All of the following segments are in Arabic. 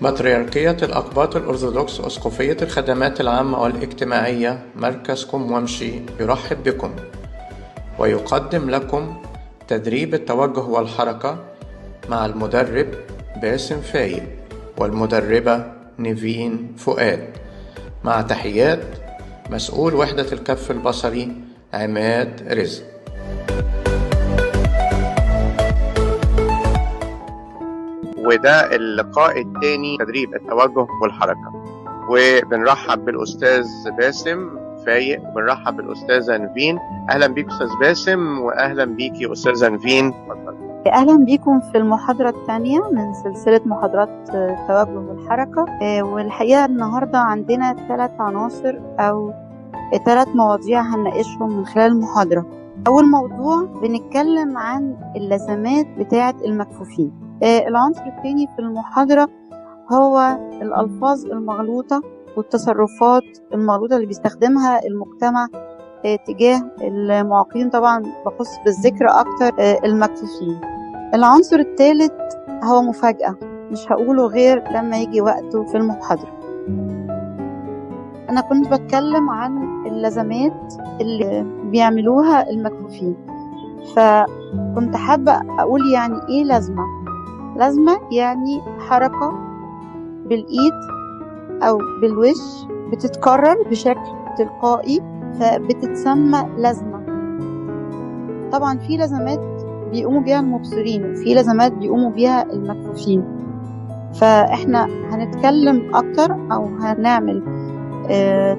بطريركية الأقباط الأرثوذكس أسقفية الخدمات العامة والاجتماعية مركزكم ومشي يرحب بكم ويقدم لكم تدريب التوجه والحركة مع المدرب باسم فايق والمدربة نيفين فؤاد، مع تحيات مسؤول وحدة الكف البصري عماد رزق. وده اللقاء الثاني تدريب التوجه والحركة، وبنرحب بالأستاذ باسم فايق وبنرحب بالأستاذة نيفين. أهلا بيك أستاذ باسم وأهلا بيكي أستاذة نيفين. أهلا بيكم في المحاضرة الثانية من سلسلة محاضرات التوجه والحركة. والحقيقة النهاردة عندنا 3 عناصر أو 3 مواضيع هنناقشهم من خلال المحاضرة. أول موضوع بنتكلم عن اللزمات بتاعة المكفوفين. العنصر الثاني في المحاضرة هو الألفاظ المغلوطة والتصرفات المغلوطة اللي بيستخدمها المجتمع تجاه المعاقين، طبعا بخص بالذكر أكتر المكفوفين. العنصر الثالث هو مفاجأة مش هقوله غير لما يجي وقته في المحاضرة. أنا كنت بتكلم عن اللزمات اللي بيعملوها المكفوفين، فكنت حابة أقول يعني إيه لازمة. لازمة يعني حركة بالإيد أو بالوش بتتكرر بشكل تلقائي فبتتسمى لازمة. طبعا في لازمات بيقوموا بيها المبصرين وفي لازمات بيقوموا بيها المكفوفين، فإحنا هنتكلم أكتر أو هنعمل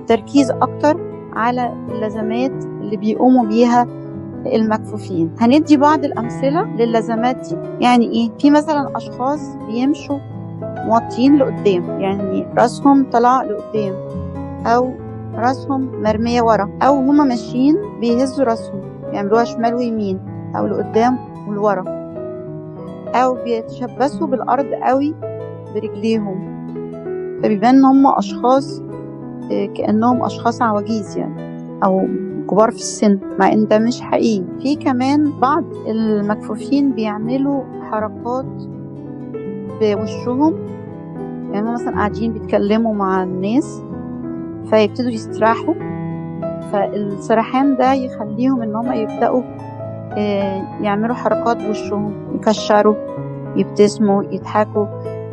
تركيز أكتر على اللازمات اللي بيقوموا بيها المكفوفين. هندي بعض الأمثلة لللازمات دي. يعني إيه؟ في مثلا أشخاص بيمشوا موطين لقدام، يعني راسهم طلع لقدام أو راسهم مرمية ورا، أو هما ماشيين بيهزوا راسهم يعملوها شمال ويمين أو لقدام ولورا، أو بيتشبثوا بالأرض قوي برجليهم، فبيبان إن هما أشخاص كأنهم أشخاص عواجيز يعني أو كبار في السن، مع إن ده مش حقيقي. في كمان بعض المكفوفين بيعملوا حركات بوشهم، يعني مثلا قاعدين بيتكلموا مع الناس فيبتدوا يستراحوا، فالسرحان ده يخليهم ان هم يبدأوا يعملوا حركات بوشهم، يكشروا، يبتسموا، يضحكوا،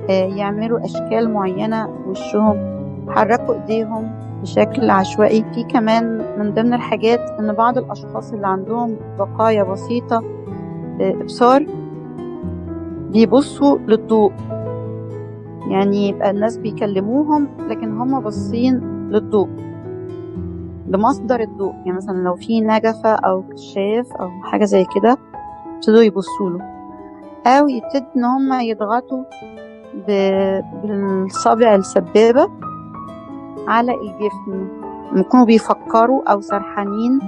يعملوا اشكال معينة بوشهم، يحركوا ايديهم بشكل عشوائي. في كمان من ضمن الحاجات ان بعض الاشخاص اللي عندهم بقايا بسيطة ابصار بيبصوا للضوء، يعني يبقى الناس بيكلموهم لكن هم باصين للضوء، لمصدر الضوء. يعني مثلا لو في نجفة او كشاف او حاجة زي كده يبتدوا يبصوا له، او يبتدوا ان هم يضغطوا بالصابع السبابة على الجفن، يكونوا بيفكروا او سرحانين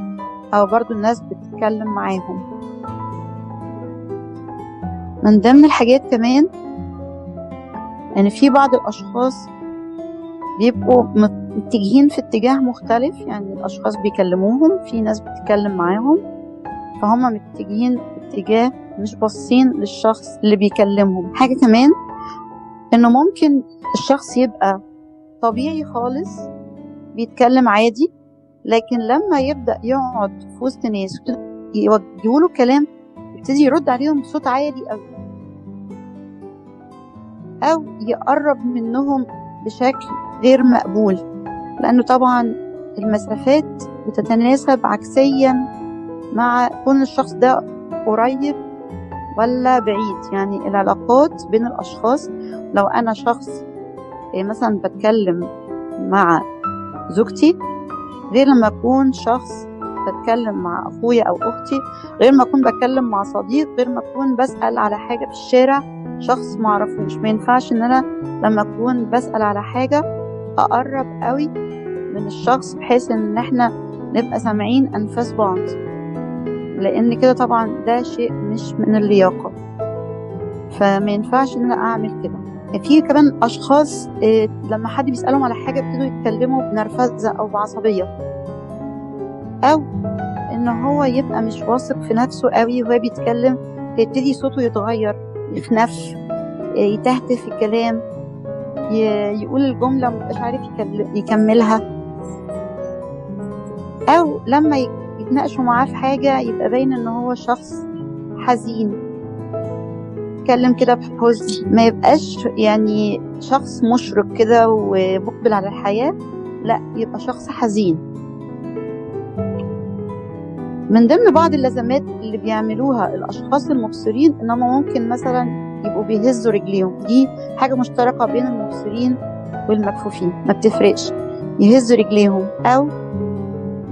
او برضو الناس بتتكلم معاهم. من ضمن الحاجات كمان يعني في بعض الاشخاص بيبقوا متجهين في اتجاه مختلف، يعني الاشخاص بيكلموهم، في ناس بتتكلم معاهم، فهم متجهين اتجاه مش باصين للشخص اللي بيكلمهم. حاجة كمان انه ممكن الشخص يبقى طبيعي خالص بيتكلم عادي، لكن لما يبدأ يقعد في وسط ناس يوجهوا له كلام يبتدي يرد عليهم بصوت عالي أو يقرب منهم بشكل غير مقبول، لأنه طبعا المسافات بتتناسب عكسيا مع كون الشخص ده قريب ولا بعيد. يعني العلاقات بين الأشخاص، لو أنا شخص مثلا بتكلم مع زوجتي غير لما أكون شخص بتكلم مع أخويا أو أختي، غير ما أكون بتكلم مع صديق، غير ما أكون بسأل على حاجة في الشارع شخص معرفوش. ما ينفعش إن أنا لما أكون بسأل على حاجة أقرب قوي من الشخص بحيث إن إحنا نبقى سامعين أنفاس بعض، لأن كده طبعا ده شيء مش من اللياقة، فما ينفعش إن أنا أعمل كده. في كمان أشخاص لما حد بيسألهم على حاجة ابتدوا يتكلموا بنرفزة أو بعصبية، أو إن هو يبقى مش واثق في نفسه قوي وهو بيتكلم، فيبتدي صوته يتغير، يخنف، يتهته في الكلام، يقول الجملة مبقاش عارف يكملها، أو لما يتناقشوا معاه في حاجة يبقى باين إن هو شخص حزين، يتكلم كده بحزن، ما يبقاش يعني شخص مشرق كده ومقبل على الحياة، لا يبقى شخص حزين. من ضمن بعض اللازمات اللي بيعملوها الأشخاص المبصرين إنهم ممكن مثلا يبقوا بيهزوا رجليهم، دي حاجة مشتركة بين المبصرين والمكفوفين، ما بتفرقش، يهزوا رجليهم. أو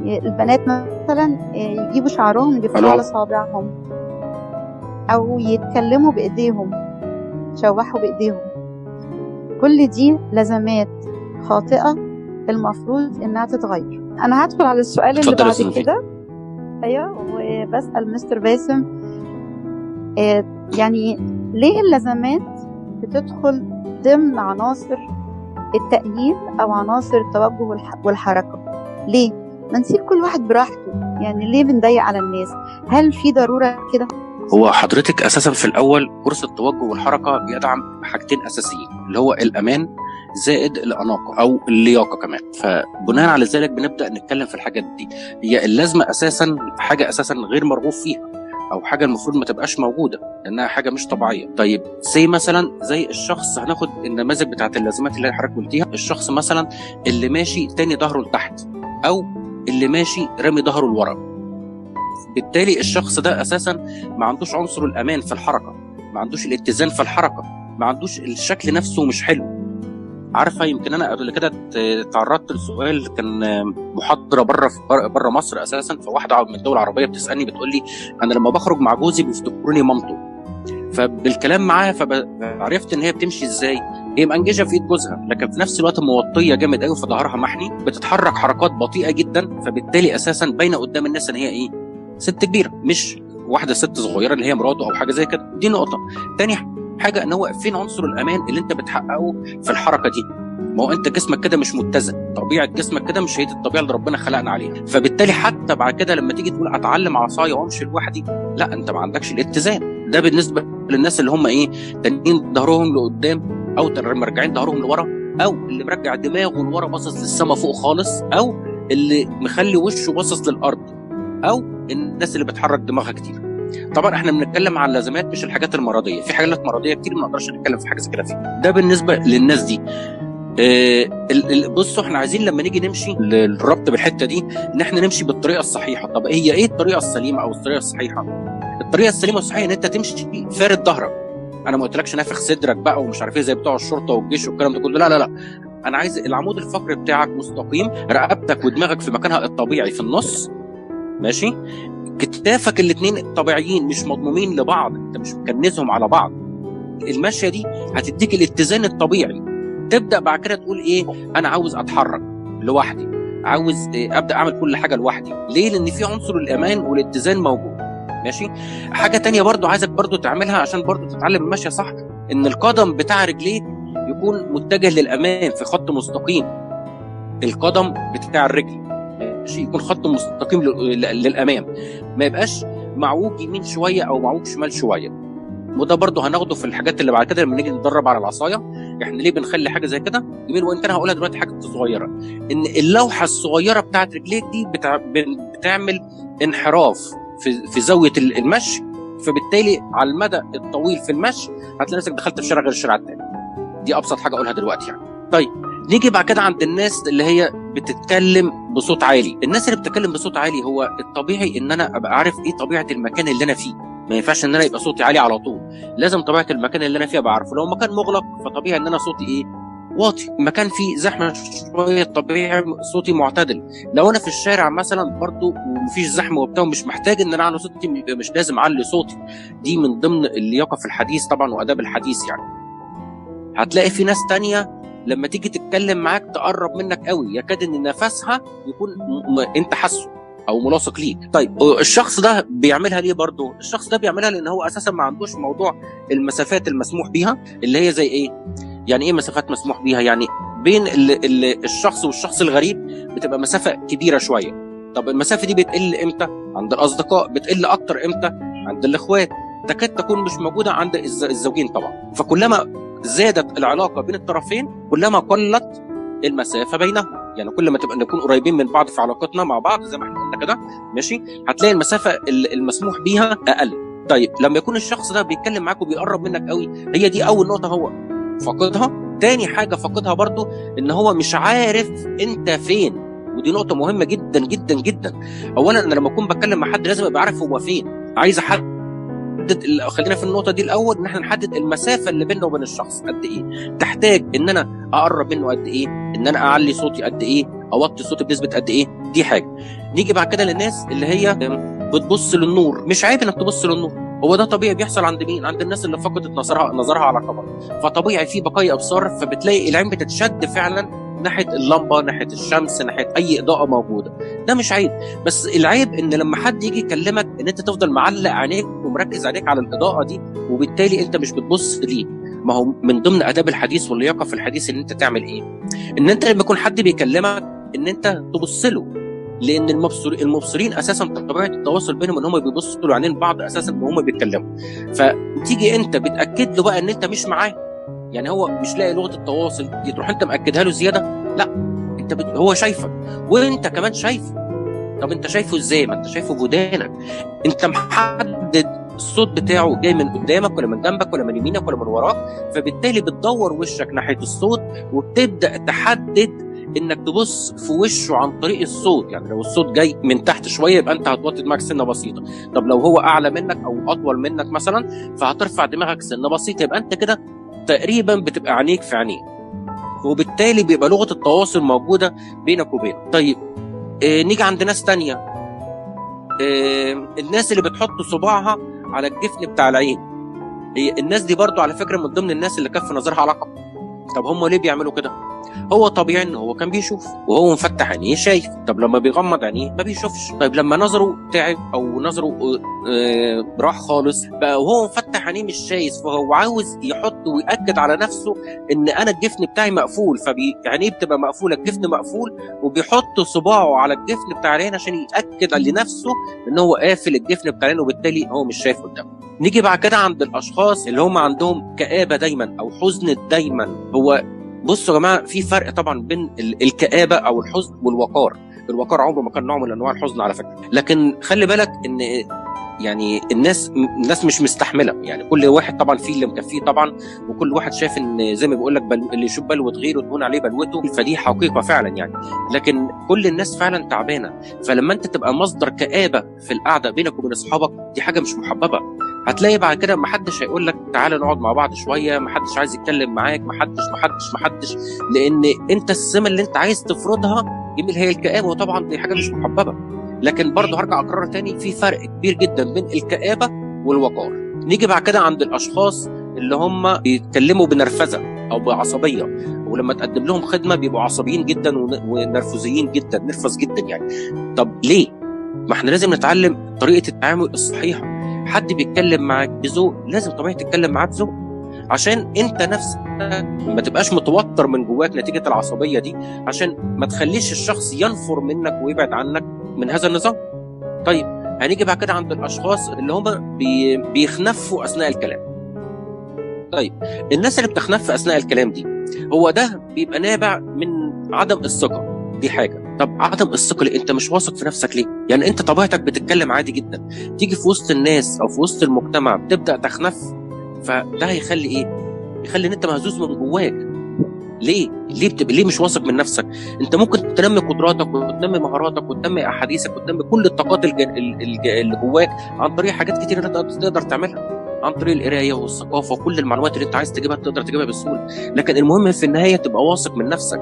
البنات مثلا يجيبوا شعرهم يلفوه على صابعهم، أو يتكلموا بإيديهم، يشوحوا بإيديهم. كل دي لازمات خاطئة المفروض إنها تتغير. أنا هدخل على السؤال اللي بعد كده. أيوة، وبسأل مستر باسم يعني ليه اللازمات بتدخل ضمن عناصر التأهيل أو عناصر التوجه والحركة؟ ليه؟ ما نسيب كل واحد براحته، يعني ليه بنضيق على الناس؟ هل في ضرورة كده؟ هو حضرتك أساسا في الأول كورس التوجه والحركة بيدعم حاجتين أساسيين، اللي هو الأمان زائد الأناقة أو اللياقة كمان. فبناء على ذلك بنبدأ نتكلم في الحاجات دي. هي اللازمة أساسا حاجة أساسا غير مرغوب فيها، أو حاجة المفروض ما تبقاش موجودة لأنها حاجة مش طبيعية. طيب مثلا زي الشخص، هناخد النماذج بتاعت اللازمات اللي حضرتك قلتيها. الشخص مثلا اللي ماشي تاني ظهره لتحت، أو اللي ماشي رامي ظهره لورا، بالتالي الشخص ده أساسا ما عندوش عنصر الأمان في الحركة، ما عندوش الاتزان في الحركة، ما عندوش الشكل نفسه مش حلو. عارفة، يمكن أنا قبل كده تعرضت لسؤال، كان محاضرة بره مصر أساسا، فواحدة من الدول العربية بتسألني بتقول لي أنا لما بخرج مع جوزي بيفتكروني مامته. فبالكلام معاها فعرفت إن هي بتمشي إزاي. هي مأنججة في إيد جوزها، لكن في نفس الوقت موطية جامد قوي، في ظهرها محني، بتتحرك حركات بطيئة جدا، فبالتالي أساسا باينة قدام الناس إن هي إيه، ست كبيرة، مش واحدة ست صغيرة اللي هي مراته أو حاجة زي كده. دي نقطة. تاني حاجة إن هو فين عنصر الأمان اللي أنت بتحققه في الحركة دي؟ ما هو أنت جسمك كده مش متزن، طبيعة جسمك كده مش هي الطبيعة اللي ربنا خلقنا عليها. فبالتالي حتى بعد كده لما تيجي تقول أتعلم عصاية وأمشي لوحدي، لا، أنت ما عندكش الاتزان ده. بالنسبة للناس اللي هم إيه، تانيين ظهرهم لقدام، أو مرجعين ظهرهم لورا، أو اللي مرجع دماغه لورا باصص للسما فوق خالص، أو اللي مخلي وشه باصص للأرض، أو الناس اللي بتحرك دماغها كتير. طبعا احنا بنتكلم عن اللازمات مش الحاجات المرضيه. في حاجات مرضيه كتير ما نقدرش نتكلم في حاجه زي كده فيها. ده بالنسبه للناس دي. بصوا، احنا عايزين لما نيجي نمشي الربط بالحته دي ان احنا نمشي بالطريقه الصحيحه. طب هي ايه الطريقه السليمه او الطريقه الصحيحه؟ الطريقه السليمه والصحيحه ان انت تمشي فارد ظهرك. انا ما قلتلكش نافخ صدرك بقى ومش عارف ايه زي بتوع الشرطه والجيش والكلام ده كله، لا لا لا. انا عايز العمود الفقري بتاعك مستقيم، رقبتك ودماغك في مكانها الطبيعي في النص، ماشي. كتافك الاثنين طبيعيين، مش مضمومين لبعض، انت مش مكنزهم على بعض. المشيه دي هتديك الاتزان الطبيعي. تبدا بعد كده تقول ايه، انا عاوز اتحرك لوحدي، عاوز ابدا اعمل كل حاجه لوحدي. ليه؟ لان في عنصر الامان والاتزان موجود، ماشي. حاجه تانية برضو عايزك برضو تعملها عشان برضو تتعلم المشيه صح، ان القدم بتاع رجليك يكون متجه للامام في خط مستقيم. القدم بتاع الرجل يكون خط مستقيم للامام، ما يبقاش معوج يمين شويه او معوج شمال شويه. وده برضو هناخده في الحاجات اللي بعد كده لما نيجي نتدرب على العصايه. احنا ليه بنخلي حاجه زي كده يمين؟ وان كان هقولها دلوقتي حاجه صغيره، ان اللوحه الصغيره بتاعت رجليك دي بتعمل انحراف في زاويه المشي، فبالتالي على المدى الطويل في المشي هتلاقي نفسك دخلت في شارع غير الشارع الثاني. دي ابسط حاجه اقولها دلوقتي يعني. طيب نيجي بعد كده عند الناس اللي هي بتتكلم بصوت عالي. الناس اللي بتتكلم بصوت عالي، هو الطبيعي ان انا ابقى عارف ايه طبيعه المكان اللي انا فيه. ما ينفعش ان انا يبقى صوتي عالي على طول، لازم طبيعه المكان اللي انا فيه ابقى عارفه. لو مكان مغلق فطبيعي ان انا صوتي ايه، واطي. مكان فيه زحمه شويه طبيعي صوتي معتدل. لو انا في الشارع مثلا برضو ومفيش زحمه وبتاع ومش محتاج ان انا اعلي صوتي، مش لازم اعلي صوتي. دي من ضمن اللياقه في الحديث طبعا واداب الحديث يعني. هتلاقي في ناس تانية لما تيجي تتكلم معاك تقرب منك قوي، يكاد ان نفسها يكون انت حاسه او ملاصق ليك. طيب الشخص ده بيعملها ليه؟ برضو الشخص ده بيعملها لان هو اساسا ما عندوش موضوع المسافات المسموح بيها، اللي هي زي ايه يعني. ايه مسافات مسموح بيها؟ يعني بين الشخص والشخص الغريب بتبقى مسافه كبيره شويه. طب المسافه دي بتقل امتى؟ عند الاصدقاء. بتقل اكتر امتى؟ عند الاخوات. تكاد تكون مش موجوده عند الزوجين طبعا. فكلما زادت العلاقه بين الطرفين كلما قلت المسافه بينهم. يعني كل ما تبقى نكون قريبين من بعض في علاقتنا مع بعض زي ما احنا قلنا كده، ماشي، هتلاقي المسافه المسموح بيها اقل. طيب لما يكون الشخص ده بيتكلم معاك وبيقرب منك قوي، هي دي اول نقطه هو فقدها. تاني حاجه فقدها برضو ان هو مش عارف انت فين، ودي نقطه مهمه جدا جدا جدا. اولا انا لما اكون بتكلم مع حد لازم ابقى عارف هو فين. عايز احدد خلينا في النقطه دي الاول، ان احنا نحدد المسافه اللي بيننا وبين الشخص قد ايه. تحتاج ان انا اقرب منه قد ايه، ان انا اعلي صوتي قد ايه، اوطي صوتي بنسبه قد ايه، دي حاجه. نيجي بعد كده للناس اللي هي بتبص للنور. مش عيب انك تبص للنور، هو ده طبيعي بيحصل عند مين؟ عند الناس اللي فقدت نظرها على كبر. فطبيعي في بقايا ابصار، فبتلاقي العين بتتشد فعلا ناحيه اللمبه، ناحيه الشمس، ناحيه اي اضاءه موجوده. ده مش عيب، بس العيب ان لما حد يجي يكلمك ان انت تفضل معلق عينيك ومركز عينيك على الاضاءه دي، وبالتالي انت مش بتبص ليه. ما هو من ضمن اداب الحديث واللياقه في الحديث ان انت تعمل ايه؟ ان انت لما يكون حد بيكلمك ان انت تبص له، لان المبصرين اساسا طبيعه التواصل بينهم ان هم بيبصوا لعينين بعض اساسا وهم بيتكلموا. فتيجي انت بتاكد له بقى ان انت مش معاه، يعني هو مش لاقي لغه التواصل دي، تروح انت مأكدها له زياده. لا، انت هو شايفك وانت كمان شايفه. طب انت شايفه ازاي؟ ما انت شايفه بودانك، انت محدد الصوت بتاعه جاي من قدامك ولا من جنبك ولا من يمينك ولا من وراك، فبالتالي بتدور وشك ناحيه الصوت وبتبدا تحدد انك تبص في وشه عن طريق الصوت. يعني لو الصوت جاي من تحت شويه يبقى انت هتوطي دماغك سنه بسيطه. طب لو هو اعلى منك او اطول منك مثلا فهترفع دماغك سنه بسيطه، يبقى انت كده تقريبا بتبقى عينيك في عينيه، وبالتالي بيبقى لغه التواصل موجوده بينك وبينه. طيب نيجي عند ناس تانية، الناس اللي بتحط صباعها على الجفن بتاع العين. هي الناس دي برضو على فكره من ضمن الناس اللي كف نظرها على كبر. طب هم ليه بيعملوا كده؟ هو طبيعي ان هو كان بيشوف وهو مفتح عينيه شايف. طب لما بيغمض عينيه ما بيشوفش. طيب لما نظره تعب او نظره راح خالص بقى وهو مفتح عينيه مش شايف، فهو عاوز يحط ويأكد على نفسه ان انا الجفن بتاعي مقفول، فعينيه بتبقى مقفوله، الجفن مقفول، وبيحط صباعه على الجفن بتاع العين عشان يأكد لنفسه ان هو قافل الجفن بتاع العين، وبالتالي هو مش شايف قدامه. نيجي بعد كده عند الاشخاص اللي هم عندهم كآبة دايما او حزن دايما. هو بصوا يا جماعه في فرق طبعا بين الكآبه او الحزن والوقار. الوقار عمره ما كان نوع من انواع الحزن على فكره، لكن خلي بالك ان يعني الناس مش مستحمله. يعني كل واحد طبعا فيه اللي مكفيه طبعا، وكل واحد شايف ان زي ما بيقول لك اللي يشوف بلوه غيره تهون عليه بلوته، فدي حقيقه فعلا يعني. لكن كل الناس فعلا تعبانه، فلما انت تبقى مصدر كآبه في القعده بينك وبين اصحابك دي حاجه مش محببه. هتلاقي بعد كده محدش هيقول لك تعالى نقعد مع بعض شويه، محدش عايز يتكلم معاك، محدش، لان انت السمه اللي انت عايز تفرضها جميل هي الكآبه، وطبعا دي حاجه مش محببه. لكن برضه هرجع اكرر تاني، في فرق كبير جدا بين الكآبه والوقار. نيجي بعد كده عند الاشخاص اللي هم بيتكلموا بنرفزه او بعصبيه، ولما تقدم لهم خدمه بيبقوا عصبيين جدا ونرفزيين جدا، نرفز جدا يعني. طب ليه؟ ما احنا لازم نتعلم طريقه التعامل الصحيحه. حد بيتكلم معاك بذوق لازم طبيعي تتكلم معاه بذوق، عشان انت نفسك ما تبقاش متوتر من جواك نتيجه العصبيه دي، عشان ما تخليش الشخص ينفر منك ويبعد عنك من هذا النظام. طيب هنيجي بعد كده عند الاشخاص اللي هم بيخنفوا اثناء الكلام. طيب الناس اللي بتخنف اثناء الكلام دي هو ده بيبقى نابع من عدم الثقه، دي حاجه. طب عدم الثقه ليه؟ انت مش واثق في نفسك ليه؟ يعني انت طبيعتك بتتكلم عادي جدا، تيجي في وسط الناس او في وسط المجتمع بتبدا تخنف، فده هيخلي ايه؟ يخلي ان انت مهزوز من جواك. ليه مش واثق من نفسك؟ انت ممكن تنمي قدراتك وتنمي مهاراتك وتنمي احاديثك وتنمي كل الطاقات اللي جواك عن طريق حاجات كتير تقدر تعملها، عن طريق القرايه والثقافه وكل المعلومات اللي انت عايز تجيبها تقدر تجيبها بسهوله. لكن المهم في النهايه تبقى واثق من نفسك،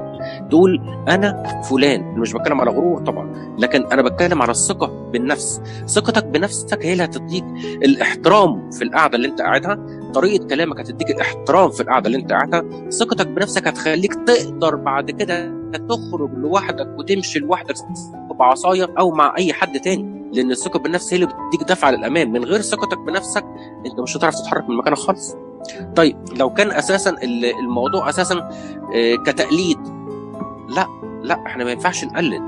تقول انا فلان. انا مش بتكلم على غرور طبعا، لكن انا بتكلم على الثقه بالنفس. ثقتك بنفسك هي اللي هتديك الاحترام في القعده اللي انت قاعدها، طريقه كلامك هتديك الاحترام في القعده اللي انت قاعدها. ثقتك بنفسك هتخليك تقدر بعد كده تخرج لوحدك وتمشي لوحدك بعصايه او مع اي حد تاني، لان الثقه بالنفس هي اللي بتديك دفعه للامام. من غير ثقتك بنفسك انت مش هتعرف تتحرك من مكانك خالص. طيب لو كان اساسا الموضوع اساسا كتقليد، لا احنا ما ينفعش نقلد.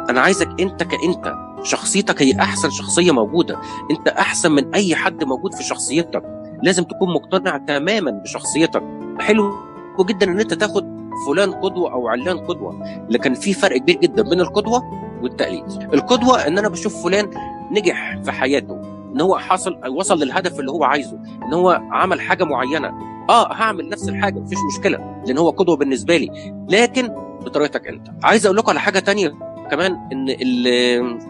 انا عايزك انت كانت شخصيتك هي احسن شخصيه موجوده، انت احسن من اي حد موجود في شخصيتك. لازم تكون مقتنع تماما بشخصيتك. حلو جدا ان انت تاخد فلان قدوه او علان قدوه، لكن في فرق كبير جدا بين القدوه والتقليد. القدوه ان انا بشوف فلان نجح في حياته، ان هو وصل للهدف اللي هو عايزه، ان هو عمل حاجه معينه، هعمل نفس الحاجه مفيش مشكله لان هو قدوه بالنسبه لي، لكن بطريقتك انت. عايز اقول لكم على حاجه تانية كمان، ان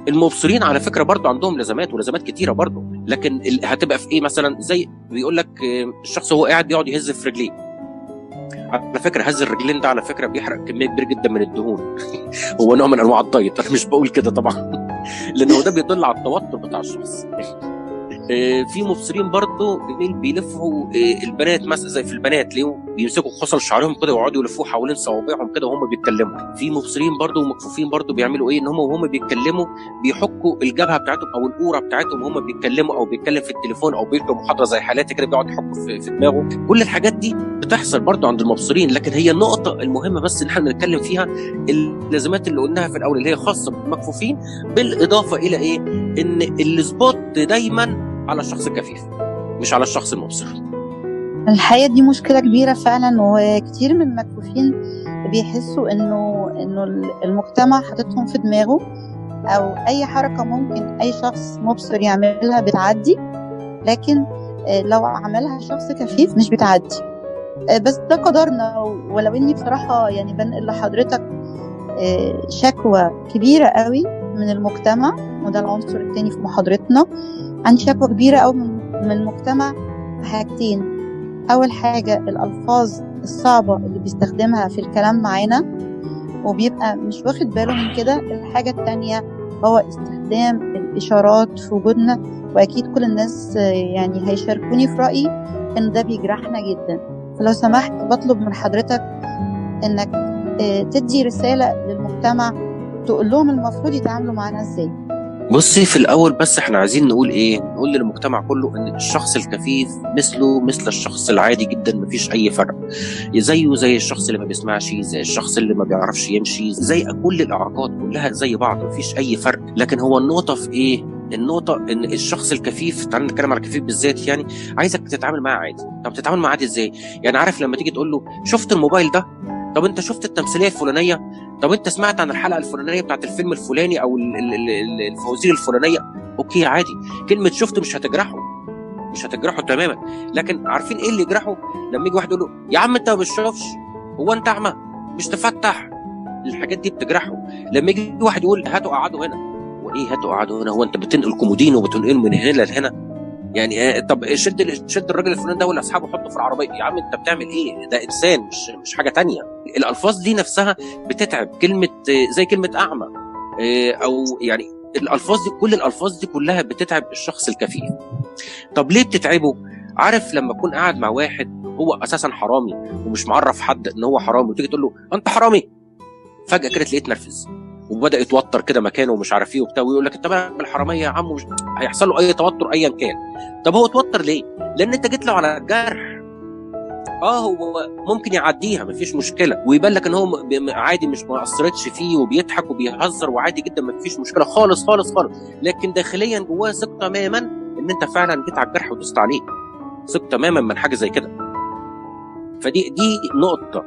المبصرين على فكره برضو عندهم ولازمات كتيره برضو، لكن هتبقى في ايه مثلا؟ زي بيقول لك الشخص هو قاعد بيقعد يهز في رجليه، على فكره هز الرجلين ده على فكره بيحرق كميه كبيره جدا من الدهون هو نوع من انواع الدايت، انا مش بقول كده طبعا لانه ده بيدل على التوتر بتاع الشخص. في مبصرين برضو بيلفوا البنات مثلا، زي في البنات ليه بيمسكوا خصل شعرهم كده ويقعدوا يلفوه حوالين صوابعهم كده وهم بيتكلموا. في مبصرين برضو ومكفوفين برضو بيعملوا ايه؟ ان هم وهم بيتكلموا بيحكوا الجبهه بتاعتهم او القوره بتاعتهم وهم بيتكلموا، او بيتكلم في التليفون او بيلقي محاضره زي حالاتي كده بيقعد يحكوا في دماغه. كل الحاجات دي بتحصل برضو عند المبصرين، لكن هي النقطه المهمه بس اللي احنا بنتكلم فيها اللازمات اللي قلناها في الاول اللي هي خاصه بالمكفوفين، بالاضافه الى ايه؟ ان السبوت دايما على الشخص الكفيف مش على الشخص المبصر. الحقيقة دي مشكلة كبيرة فعلا، وكتير من المكفوفين بيحسوا انه المجتمع حاططهم في دماغه، او اي حركة ممكن اي شخص مبصر يعملها بتعدي، لكن لو عملها شخص كفيف مش بتعدي. بس ده قدرنا. ولو اني بصراحة يعني بنقل لحضرتك شكوى كبيرة قوي من المجتمع، وده العنصر التاني في محاضرتنا. عندي شكوى كبيرة قوي من المجتمع في حاجتين. أول حاجة الألفاظ الصعبة اللي بيستخدمها في الكلام معانا وبيبقى مش واخد باله من كده. الحاجة التانية هو استخدام الإشارات في وجودنا، وأكيد كل الناس يعني هيشاركوني في رأيي إن ده بيجرحنا جدا. فلو سمحت بطلب من حضرتك إنك تدي رسالة للمجتمع تقول لهم المفروض يتعاملوا معانا إزاي. بصي، في الاول بس احنا عايزين نقول ايه؟ نقول للمجتمع كله ان الشخص الكفيف مثل الشخص العادي جدا، مفيش اي فرق، زيه زي الشخص اللي ما بيسمعش، زي الشخص اللي ما بيعرفش يمشي، زي كل الاعاقات كلها زي بعض، مفيش اي فرق. لكن هو النقطه في ايه؟ النقطه ان الشخص الكفيف، تعالى نتكلم على الكفيف بالذات، يعني عايزك تتعامل معاه عادي. طب تتعامل معاه عادي ازاي؟ يعني عارف لما تيجي تقول له شفت الموبايل ده؟ طب انت شفت التمثيليه الفلانيه؟ طب انت سمعت عن الحلقه الفلانيه بتاعت الفيلم الفلاني او الفوازير الفلانيه؟ اوكي عادي، كلمه شفت مش هتجرحه تماما. لكن عارفين ايه اللي يجرحه؟ لما يجي واحد يقول له يا عم انت ما بتشوفش، هو انت اعمى مش تفتح؟ الحاجات دي بتجرحه. لما يجي واحد يقول هاتوا قعدوا هنا، وايه هاتوا قعدوا هنا؟ هو انت بتنقل كومودين وبتنقل من هنا لهنا؟ يعني طب شد الراجل الفلاني ده ولا اصحابه حطه في العربيه. يا عم انت بتعمل ايه؟ ده انسان مش حاجه تانية. الالفاظ دي نفسها بتتعب، كلمه زي كلمه اعمى، او يعني الالفاظ دي، كل الالفاظ دي كلها بتتعب الشخص الكفيف. طب ليه بتتعبه؟ عارف لما تكون قاعد مع واحد هو اساسا حرامي ومش معرف حد ان هو حرامي، وتيجي تقول له انت حرامي، فجاه كده تلاقيه اتنرفز وبدا يتوتر كده مكانه ومش عارف ايه وبتاع، ويقول لك انت بقى الحراميه يا عم، مش هيحصل له اي توتر ايا كان. طب هو اتوتر ليه؟ لان انت جيت له على الجرح. هو ممكن يعديها مفيش مشكله ويبان لك ان هو عادي مش ما اثرتش فيه وبيضحك وبيهزر وعادي جدا مفيش مشكله خالص خالص خالص، لكن داخليا جواه ثق تماما ان انت فعلا جيت على الجرح ودوست عليه، ثق تماما من حاجه زي كده. فدي نقطه.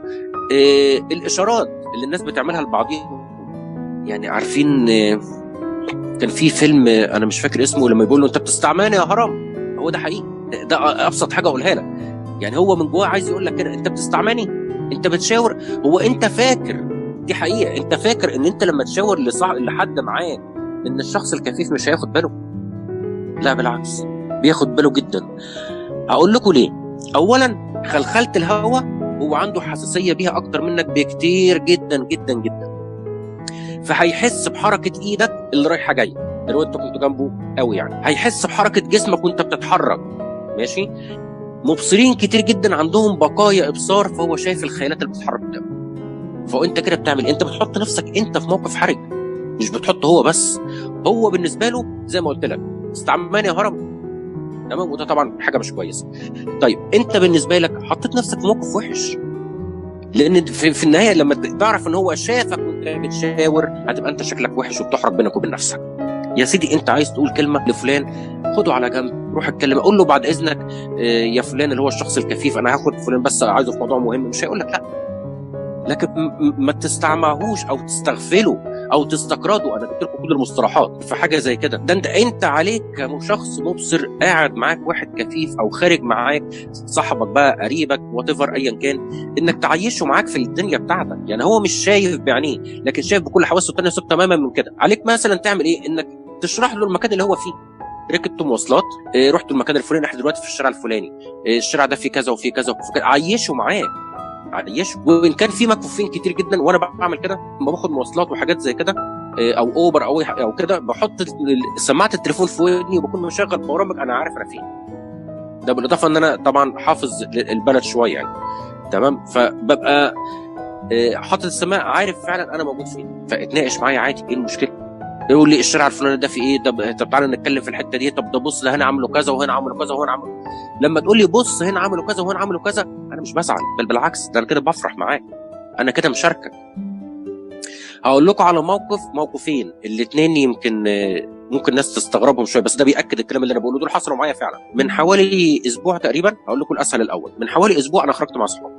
الاشارات اللي الناس بتعملها لبعضهم، يعني عارفين كان في فيلم انا مش فاكر اسمه، لما بيقول له انت بتستعماني يا هرم، هو ده حقيقي، ده ابسط حاجه اقولها لك. يعني هو من جواه عايز يقول لك كده انت بتستعماني، انت بتشاور. هو انت فاكر، دي حقيقه، انت فاكر ان انت لما تشاور لحد معاه ان الشخص الكفيف مش هياخد باله؟ لا بالعكس، بياخد باله جدا. هقول لكم ليه. اولا خلخله الهواء هو عنده حساسيه بيها اكتر منك بكتير جدا جدا جدا، فهيحس بحركه ايدك اللي رايحه جايه لو انت كنت جنبه قوي، يعني هيحس بحركه جسمك وانت بتتحرك ماشي. مبصرين كتير جدا عندهم بقايا ابصار، فهو شايف الخيالات اللي بتتحرك قدامه. فانت كده بتعمل، انت بتحط نفسك انت في موقف حرج، مش بتحط هو بس. هو بالنسبه له زي ما قلت لك استعماني يا هرم، تمام، وده طبعا حاجه مش كويسه. طيب انت بالنسبه لك حطيت نفسك في موقف وحش، لان في النهايه لما تعرف ان هو شافك وانت بتشاور هتبقى انت شكلك وحش وبتحرج بينك وبين نفسك. يا سيدي انت عايز تقول كلمه لفلان، خده على جنب، روح اتكلم، اقول له بعد اذنك يا فلان اللي هو الشخص الكفيف، انا هاخد فلان بس عايزه في موضوع مهم، مش هيقول لك لا، لكن ما تستعمعهوش او تستغفله او تستقرضه. انا جبت لكم كل المصطلحات في حاجه زي كده. ده انت عليك كشخص مبصر قاعد معاك واحد كفيف او خارج معاك صاحبك بقى قريبك واتيفر ايا كان، انك تعيشه معاك في الدنيا بتاعتك. يعني هو مش شايف بعينيه لكن شايف بكل حواسه الثانيه تماما من كده. عليك مثلا تعمل ايه؟ انك تشرح له المكان اللي هو فيه. ركبت مواصلات، رحت المكان الفلاني، احنا دلوقتي في الشارع الفلاني، الشارع ده فيه كذا وفيه كذا وفيه كذا. عيشه معاك، عيشه. وان كان في مكفوفين كتير جدا، وانا بعمل كده لما باخد مواصلات وحاجات زي كده او اوبر او كده، بحط سماعه التليفون في ودني وبكون مشغل برامج انا عارف انا فين. ده بالاضافه ان انا طبعا حافظ البلد شويه يعني، تمام. فببقى حاطط السماعه عارف فعلا انا موجود فين، فاتناقش معايا عادي. ايه المشكله؟ يقول لي الشارع الفلاني ده في ايه؟ طب تعالى نتكلم في الحته دي. طب ده بص، ده هنا عملوا كذا وهنا عملوا كذا وهنا عملوا. لما تقول لي بص هنا عملوا كذا وهنا عملوا كذا، انا مش بزعل، بل بالعكس، ده انا كده بفرح معاك، انا كده مشاركك. هقول لكم على موقفين، الاثنين يمكن ممكن الناس تستغربهم شويه، بس ده بياكد الكلام اللي انا بقوله. دول حصلوا معايا فعلا من حوالي اسبوع تقريبا. هقول لكم الاسهل الاول. من حوالي اسبوع انا خرجت مع اصحابي،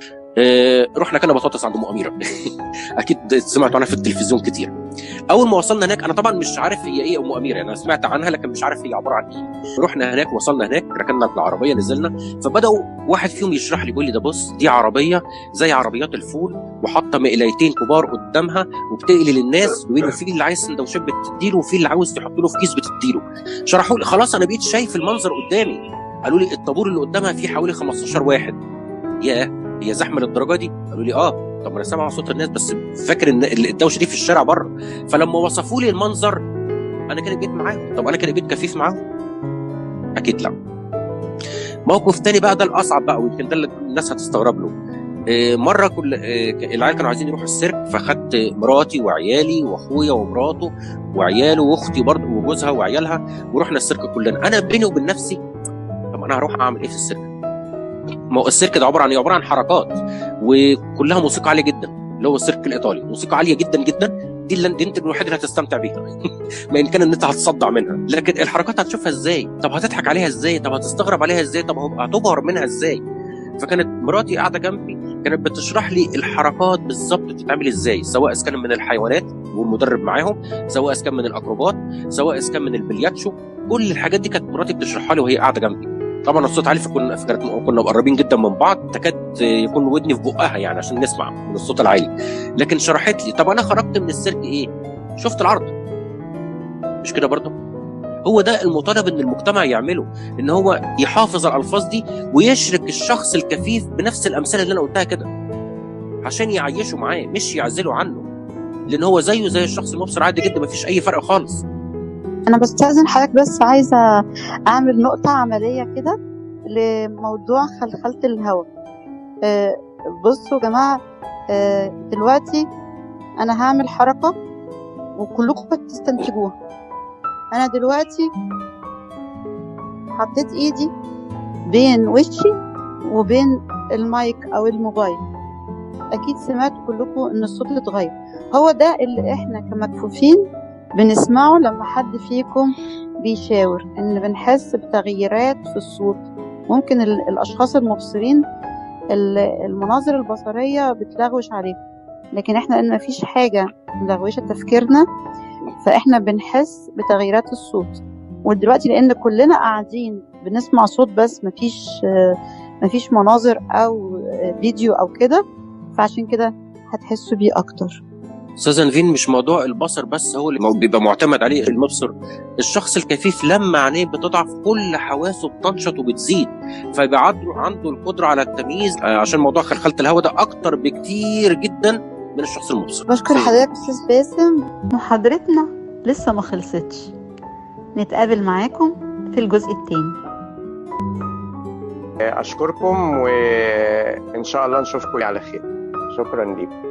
رحنا كنا بطاطس عند ام اميره. اكيد سمعتوا عنها في التلفزيون كتير. اول ما وصلنا هناك، انا طبعا مش عارف هي ايه ام اميره، انا سمعت عنها لكن مش عارف هي عباره عن ايه. رحنا هناك، وصلنا هناك، ركننا العربيه، نزلنا، فبداوا واحد فيهم يشرح لي، يقول لي ده بص، دي عربيه زي عربيات الفول وحاطه مقلايتين كبار قدامها وبتقلي للناس، ويقول في اللي عايز سندوتشات بتديله وفي اللي عاوز تحط له في كيس بتديله. شرحوا لي، خلاص انا بقيت شايف المنظر قدامي. قالوا لي الطابور اللي قدامها فيه حوالي 15 واحد. هي زحمه للدرجه دي؟ قالوا لي طب انا سامع صوت الناس بس فاكر ان الدوشه دي في الشارع بره. فلما وصفوا لي المنظر، انا كان بقيت معاهم. طب انا كان بقيت كفيف معاهم؟ اكيد لا. موقف تاني بقى، ده الاصعب بقى، ويمكن ده اللي الناس هتستغرب له. مره كل العيال كانوا عايزين يروحوا السيرك، فخدت مراتي وعيالي واخويا ومراته وعياله واختي برضه وجوزها وعيالها، ورحنا السيرك كلنا. انا بيني وبين نفسي، طب انا هروح اعمل ايه في السيرك؟ ما هو السيرك ده عباره عن حركات وكلها موسيقى عاليه جدا، اللي هو السيرك الايطالي، موسيقى عاليه جدا جدا. دي انت الوحيد اللي هتستمتع بيها. ما ان كان ان انت هتصدع منها، لكن الحركات هتشوفها ازاي؟ طب هتضحك عليها ازاي؟ طب هتستغرب عليها ازاي؟ طب هتبهر منها ازاي؟ فكانت مراتي قاعده جنبي، كانت بتشرح لي الحركات بالظبط بتتعمل ازاي، سواء كان من الحيوانات والمدرب معاهم، سواء كان من الاكروبات، سواء كان من البلياتشو. كل الحاجات دي كانت مراتي بتشرحها لي وهي قاعده جنبي. طبعا الصوت عالي، كنا مقربين جدا من بعض، تكاد يكون ودني في بقها يعني عشان نسمع من الصوت العالي. لكن شرحت لي. طب انا خرجت من السيرك ايه؟ شفت العرض، مش كده برضه؟ هو ده المطالب ان المجتمع يعمله، ان هو يحافظ على الالفاظ دي ويشرك الشخص الكفيف بنفس الامثله اللي انا قلتها كده، عشان يعيشه معاه مش يعزله عنه، لان هو زيه زي الشخص المبصر عادي جدا، مفيش اي فرق خالص. انا بستأذن حضرتك، بس عايزه اعمل نقطه عمليه كده لموضوع خلخله الهواء. بصوا يا جماعه، دلوقتي انا هعمل حركه وكلكم تستنتجوها. انا دلوقتي حطيت ايدي بين وشي وبين المايك او الموبايل، اكيد سمعتوا كلكم ان الصوت اتغير. هو ده اللي احنا كمكفوفين بنسمعه لما حد فيكم بيشاور، ان بنحس بتغييرات في الصوت. ممكن الاشخاص المبصرين المناظر البصرية بتلغوش عليهم، لكن احنا لان مفيش حاجة ملغوشة تفكيرنا، فاحنا بنحس بتغييرات الصوت. ودلوقتي لان كلنا قاعدين بنسمع صوت بس مفيش مناظر او فيديو او كده، فعشان كده هتحسوا بيه اكتر. استاذ نيفين، مش موضوع البصر بس هو اللي بيبقى معتمد عليه المبصر. الشخص الكفيف لما عينيه بتضعف كل حواسه بتنشط وبتزيد، فيبقى عنده القدره على التمييز، عشان موضوع خلخله الهواء ده اكتر بكتير جدا من الشخص المبصر. بشكر حضرتك استاذ باسم. محاضرتنا لسه ما خلصتش، نتقابل معاكم في الجزء الثاني. اشكركم وان شاء الله نشوفكم على خير. شكرا لكم.